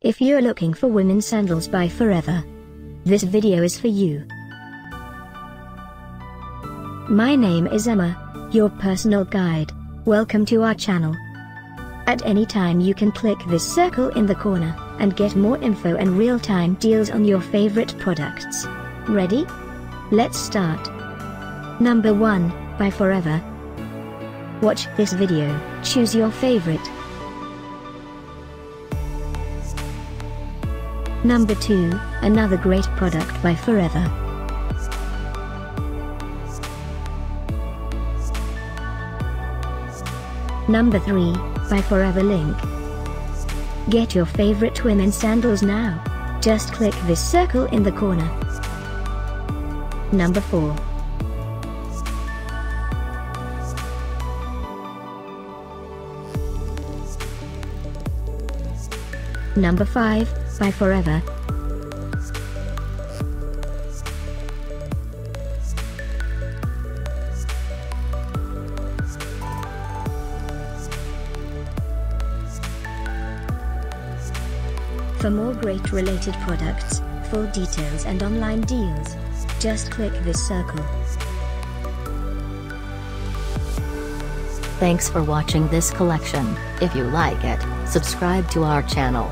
If you're looking for women's sandals by Forever, this video is for you. My name is Emma, your personal guide. Welcome to our channel. At any time you can click this circle in the corner, and get more info and real-time deals on your favorite products. Ready? Let's start. Number 1, by Forever. Watch this video, choose your favorite. Number 2, another great product by Forever. Number 3, by Forever Link. Get your favorite women's sandals now. Just click this circle in the corner. Number 4. Number 5, by Forever. For more great related products, full details and online deals, just click this circle. Thanks for watching this collection. If you like it, subscribe to our channel.